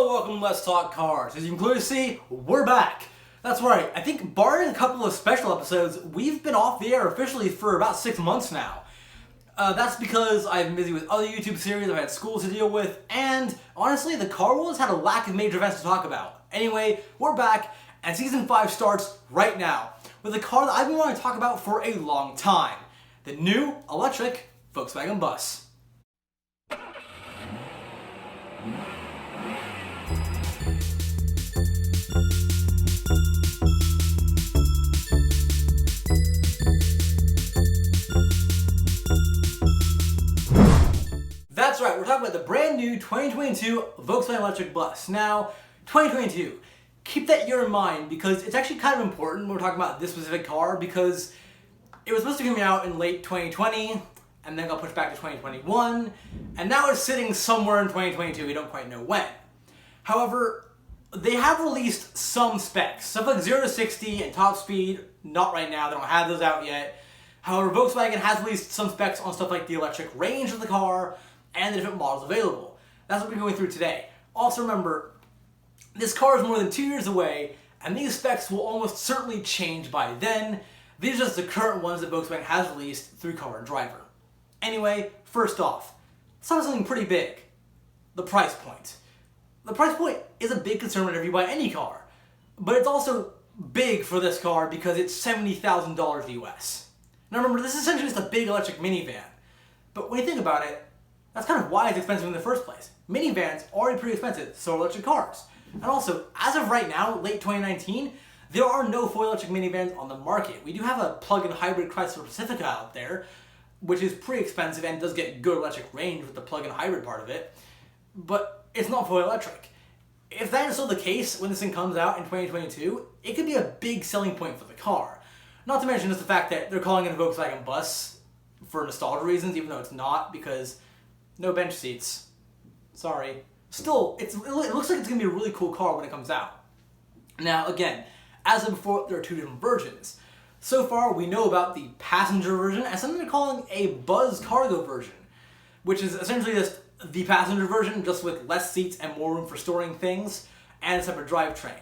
Welcome to Let's Talk Cars. As you can clearly see, we're back. That's right, I think barring a couple of special episodes, we've been off the air officially for about 6 months now. That's because I've been busy with other YouTube series, I've had school to deal with, and honestly, the car world has had a lack of major events to talk about. Anyway, we're back, and Season 5 starts right now, with a car that I've been wanting to talk about for a long time. The new, electric Volkswagen Bus. That's right, we're talking about the brand new 2022 Volkswagen electric bus. Now, 2022, keep that year in mind because it's actually kind of important when we're talking about this specific car because it was supposed to be coming out in late 2020 and then got pushed back to 2021 and now it's sitting somewhere in 2022, we don't quite know when. However, they have released some specs, stuff like 0 to 60 and top speed, not right now, they don't have those out yet. However, Volkswagen has released some specs on stuff like the electric range of the car and the different models available. That's what we're going through today. Also remember, this car is more than 2 years away, and these specs will almost certainly change by then. These are just the current ones that Volkswagen has released through Car and Driver. Anyway, first off, let's talk about something pretty big. The price point. The price point is a big concern whenever you buy any car, but it's also big for this car because it's $70,000 US. Now remember, this is essentially just a big electric minivan, but when you think about it, that's kind of why it's expensive in the first place. Minivans are already pretty expensive, so are electric cars. And also, as of right now, late 2019, there are no fully electric minivans on the market. We do have a plug-in hybrid Chrysler Pacifica out there, which is pretty expensive and does get good electric range with the plug-in hybrid part of it, but it's not fully electric. If that is still the case when this thing comes out in 2022, it could be a big selling point for the car. Not to mention just the fact that they're calling it a Volkswagen Bus for nostalgia reasons, even though it's not, because no bench seats. Sorry. Still, it looks like it's going to be a really cool car when it comes out. Now, again, as of before, there are two different versions. So far, we know about the passenger version and something they're calling a Buzz Cargo version, which is essentially just the passenger version, just with less seats and more room for storing things, and a separate drivetrain.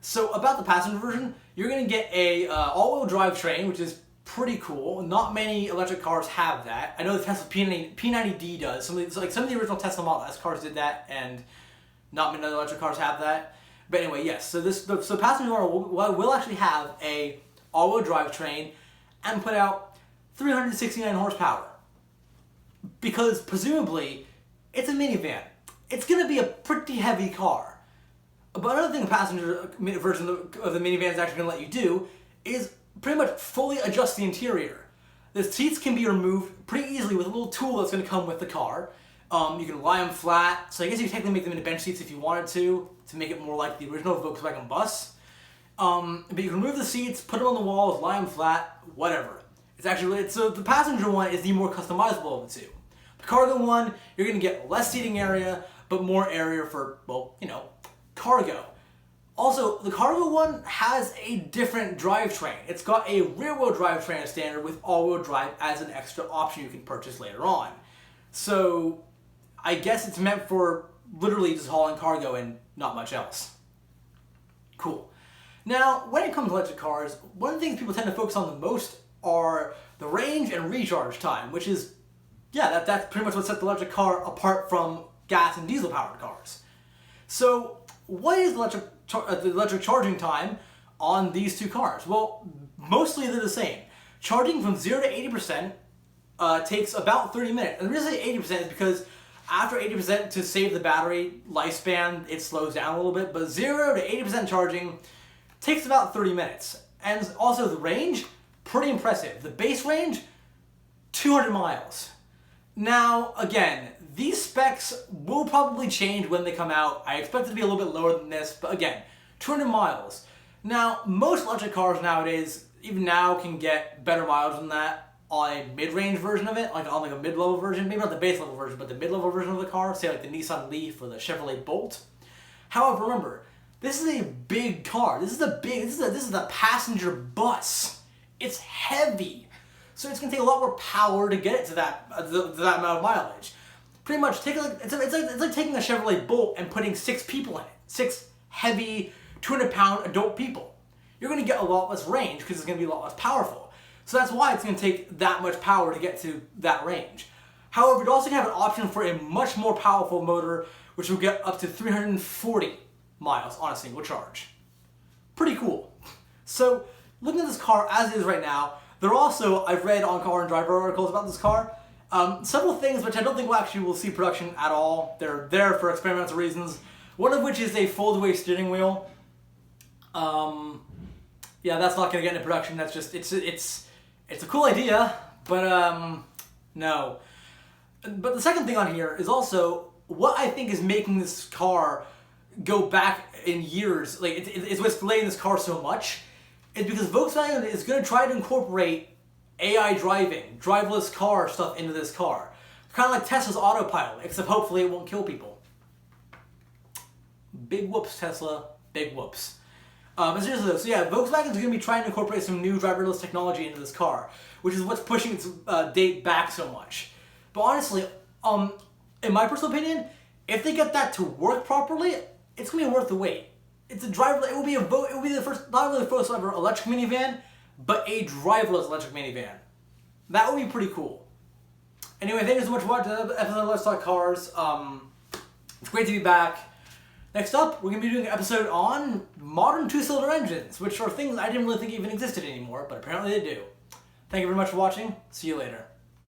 So about the passenger version, you're going to get a all-wheel drivetrain, which is pretty cool. Not many electric cars have that. I know the Tesla P90D does. Some of the original Tesla Model S cars did that, and not many other electric cars have that. But anyway, yes. So passenger car will actually have a all-wheel drivetrain and put out 369 horsepower. Because presumably, it's a minivan. It's going to be a pretty heavy car. But another thing the passenger version of the minivan is actually going to let you do is pretty much fully adjust the interior. The seats can be removed pretty easily with a little tool that's going to come with the car. You can lie them flat, so I guess you can technically make them into bench seats if you wanted to make it more like the original Volkswagen Bus. But you can remove the seats, put them on the walls, lie them flat, whatever. So the passenger one is the more customizable of the two. The cargo one, you're going to get less seating area, but more area for, well, cargo. Also, the cargo one has a different drivetrain. It's got a rear-wheel drivetrain as standard with all-wheel drive as an extra option you can purchase later on. So, I guess it's meant for literally just hauling cargo and not much else. Cool. Now, when it comes to electric cars, one of the things people tend to focus on the most are the range and recharge time, which is, that's pretty much what sets the electric car apart from gas and diesel-powered cars. So, what is the electric charging time on these two cars? Well, mostly they're the same. Charging from 0 to 80% takes about 30 minutes. And the reason I say 80% is because after 80% to save the battery lifespan, it slows down a little bit. But 0 to 80% charging takes about 30 minutes. And also the range, pretty impressive. The base range, 200 miles. Now, again, these specs will probably change when they come out. I expect it to be a little bit lower than this, but again, 200 miles. Now, most electric cars nowadays, even now, can get better mileage than that on a mid-range version of it, like on a mid-level version, maybe not the base-level version, but the mid-level version of the car, say like the Nissan Leaf or the Chevrolet Bolt. However, remember, this is a big car. This is the passenger bus. It's heavy. So it's going to take a lot more power to get it to that amount of mileage. pretty much take it's like taking a Chevrolet Bolt and putting 6 people in it. 6 heavy, 200-pound adult people. You're going to get a lot less range because it's going to be a lot less powerful. So that's why it's going to take that much power to get to that range. However, it also have an option for a much more powerful motor, which will get up to 340 miles on a single charge. Pretty cool. So, looking at this car as it is right now, there are also, I've read on Car and Driver articles about this car, several things which I don't think will see production at all. They're there for experimental reasons. One of which is a fold-away steering wheel. Yeah, that's not going to get into production. That's just, it's a cool idea, but no. But the second thing on here is also what I think is making this car go back in years. Like, it's what's delaying this car so much. Is because Volkswagen is going to try to incorporate AI driving, driverless car stuff into this car. Kind of like Tesla's autopilot, except hopefully it won't kill people. Big whoops, Tesla. Big whoops. And seriously though, so yeah, Volkswagen is going to be trying to incorporate some new driverless technology into this car, which is what's pushing its date back so much. But honestly, in my personal opinion, if they get that to work properly, it's going to be worth the wait. It's a driverless. It will be the first, not only the first ever electric minivan, but a driverless electric minivan. That would be pretty cool. Anyway, thank you so much for watching the episode of Let's Talk Cars. It's great to be back. Next up, we're going to be doing an episode on modern 2-cylinder engines, which are things I didn't really think even existed anymore, but apparently they do. Thank you very much for watching. See you later.